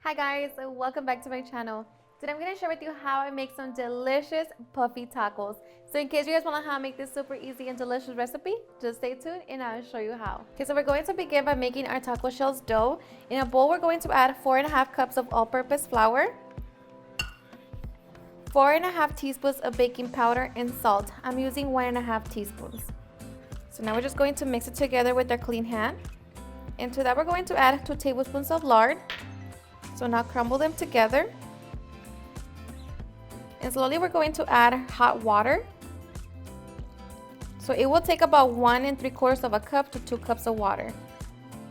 Hi guys, welcome back to my channel. Today I'm going to share with you how I make some delicious puffy tacos. So in case you guys want to know how to make this super easy and delicious recipe, just stay tuned and I'll show you how. Okay, so we're going to begin by making our taco shells dough. In a bowl, we're going to add 4.5 cups of all-purpose flour, 4.5 teaspoons of baking powder and salt. I'm using 1.5 teaspoons. So now we're just going to mix it together with our clean hand. Into that, we're going to add 2 tablespoons of lard. So now crumble them together. And slowly we're going to add hot water. So it will take about 1 3/4 cup to 2 cups of water.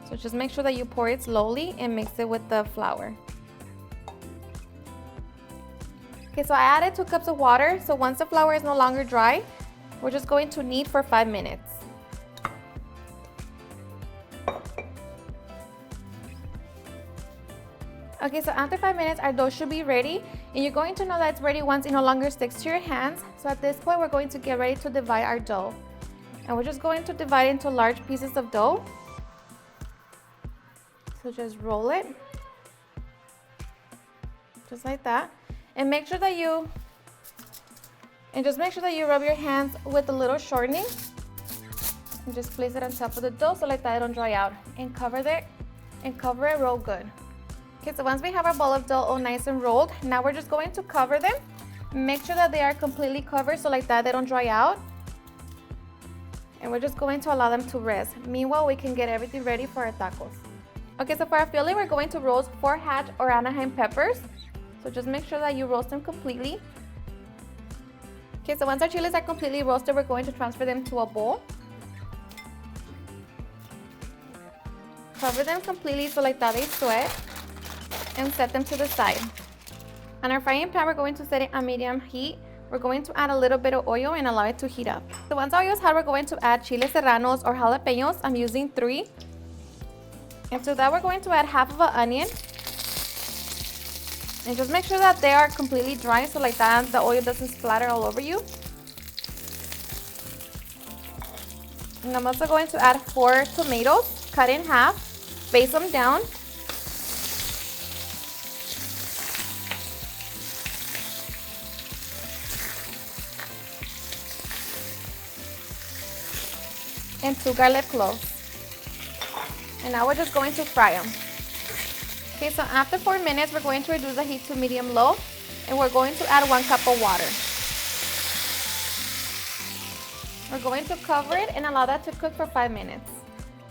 So just make sure that you pour it slowly and mix it with the flour. Okay, so I added 2 cups of water. So once the flour is no longer dry, we're just going to knead for 5 minutes. Okay, so after 5 minutes, our dough should be ready, and you're going to know that it's ready once it no longer sticks to your hands. So at this point, we're going to get ready to divide our dough. And we're just going to divide into large pieces of dough. So just roll it, just like that. And make sure that you, rub your hands with a little shortening. And just place it on top of the dough so like that it don't dry out. And cover it real good. Okay, so once we have our ball of dough all nice and rolled, now we're just going to cover them. Make sure that they are completely covered so like that they don't dry out. And we're just going to allow them to rest. Meanwhile, we can get everything ready for our tacos. Okay, so for our filling, we're going to roast 4 hatch or Anaheim peppers. So just make sure that you roast them completely. Okay, so once our chiles are completely roasted, we're going to transfer them to a bowl. Cover them completely so like that they sweat. And set them to the side. On our frying pan, we're going to set it on medium heat. We're going to add a little bit of oil and allow it to heat up. So once our oil is hot, we're going to add chiles serranos or jalapenos. I'm using 3. And to that, we're going to add half of an onion. And just make sure that they are completely dry so like that the oil doesn't splatter all over you. And I'm also going to add 4 tomatoes cut in half. Face them down. And 2 garlic cloves. And now we're just going to fry them. Okay, so after 4 minutes, we're going to reduce the heat to medium-low, and we're going to add 1 cup of water. We're going to cover it and allow that to cook for 5 minutes.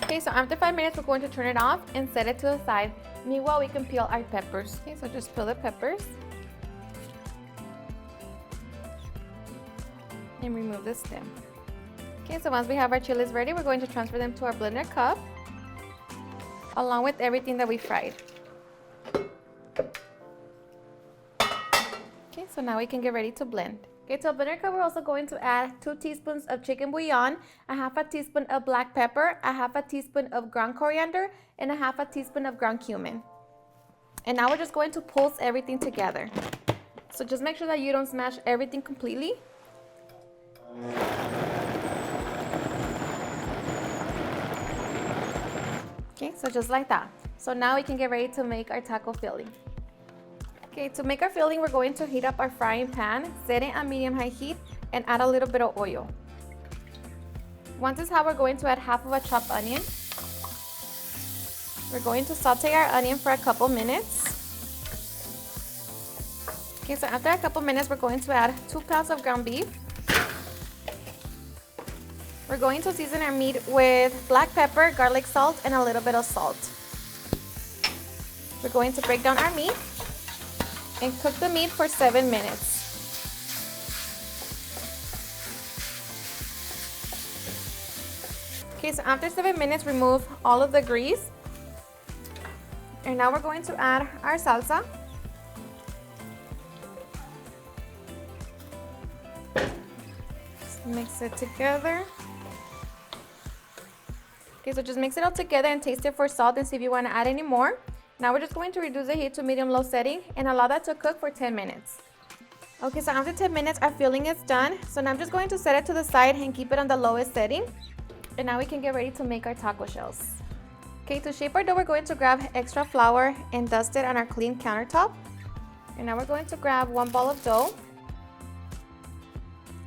Okay, so after 5 minutes, we're going to turn it off and set it to the side. Meanwhile, we can peel our peppers. Okay, so just peel the peppers. And remove the stem. Okay, so once we have our chiles ready, we're going to transfer them to our blender cup along with everything that we fried. Okay, so now we can get ready to blend. Okay, to a blender cup, we're also going to add 2 teaspoons of chicken bouillon, a 1/2 teaspoon of black pepper, a 1/2 teaspoon of ground coriander, and a 1/2 teaspoon of ground cumin. And now we're just going to pulse everything together. So just make sure that you don't smash everything completely. Okay, so just like that. So now we can get ready to make our taco filling. Okay, to make our filling, we're going to heat up our frying pan, set it on medium-high heat, and add a little bit of oil. Once it's hot, we're going to add half of a chopped onion. We're going to saute our onion for a couple minutes. Okay, so after a couple minutes, we're going to add 2 pounds of ground beef. We're going to season our meat with black pepper, garlic salt, and a little bit of salt. We're going to break down our meat and cook the meat for 7 minutes. Okay, so after 7 minutes, remove all of the grease. And now we're going to add our salsa. Just mix it together. Okay, so just mix it all together and taste it for salt and see if you want to add any more. Now we're just going to reduce the heat to medium-low setting and allow that to cook for 10 minutes. Okay, so after 10 minutes, our filling is done. So now I'm just going to set it to the side and keep it on the lowest setting. And now we can get ready to make our taco shells. Okay, to shape our dough, we're going to grab extra flour and dust it on our clean countertop. And now we're going to grab 1 ball of dough.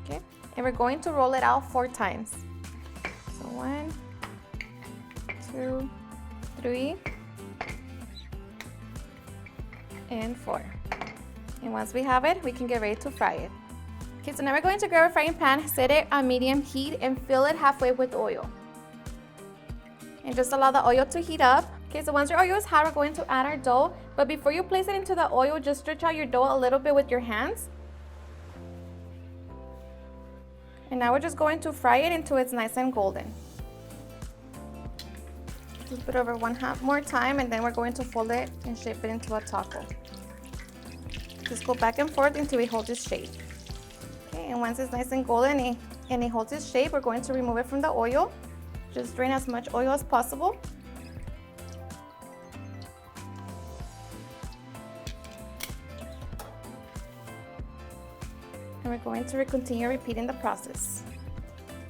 Okay, and we're going to roll it out 4 times. So 1, 2, 3, and 4. And once we have it, we can get ready to fry it. Okay, so now we're going to grab a frying pan, set it on medium heat, and fill it halfway with oil. And just allow the oil to heat up. Okay, so once your oil is hot, we're going to add our dough. But before you place it into the oil, just stretch out your dough a little bit with your hands. And now we're just going to fry it until it's nice and golden. Flip it over 1 more time, and then we're going to fold it and shape it into a taco. Just go back and forth until it holds its shape. Okay, and once it's nice and golden and it holds its shape, we're going to remove it from the oil. Just drain as much oil as possible. And we're going to continue repeating the process.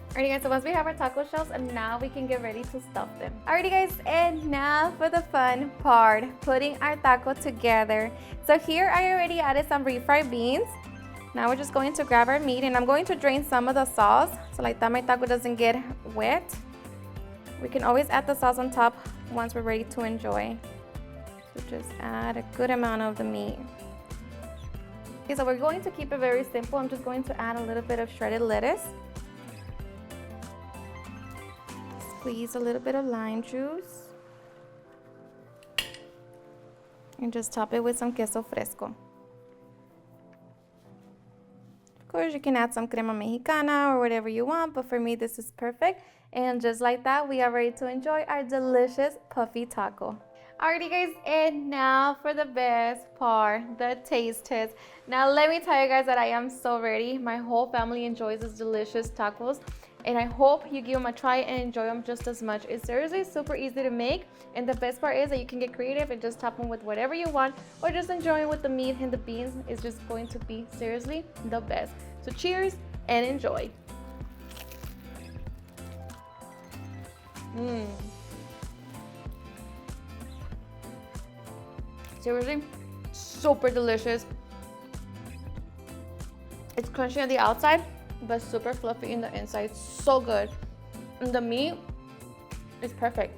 Alrighty guys, so once we have our taco shells, and now we can get ready to stuff them. Alrighty guys, and now for the fun part, putting our taco together. So here I already added some refried beans. Now we're just going to grab our meat, and I'm going to drain some of the sauce, so like that my taco doesn't get wet. We can always add the sauce on top once we're ready to enjoy. So just add a good amount of the meat. Okay, so we're going to keep it very simple. I'm just going to add a little bit of shredded lettuce. Squeeze a little bit of lime juice. And just top it with some queso fresco. Of course, you can add some crema mexicana or whatever you want, but for me, this is perfect. And just like that, we are ready to enjoy our delicious puffy taco. Alrighty guys, and now for the best part, the taste test. Now let me tell you guys that I am so ready. My whole family enjoys these delicious tacos, and I hope you give them a try and enjoy them just as much. It's seriously super easy to make, and the best part is that you can get creative and just top them with whatever you want, or just enjoy it with the meat and the beans. It's just going to be seriously the best. So cheers and enjoy. Seriously, super delicious. It's crunchy on the outside, but super fluffy in the inside. So good. And the meat is perfect.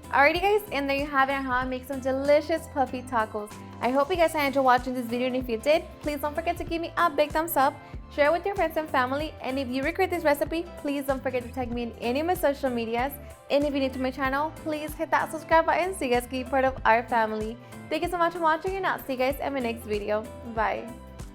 Alrighty guys, and there you have it, how I make some delicious puffy tacos. I hope you guys enjoyed watching this video, and if you did, please don't forget to give me a big thumbs up, share it with your friends and family, and if you recreate this recipe, please don't forget to tag me in any of my social medias. And if you're new to my channel, please hit that subscribe button so you guys can be part of our family. Thank you so much for watching, and I'll see you guys in my next video. Bye.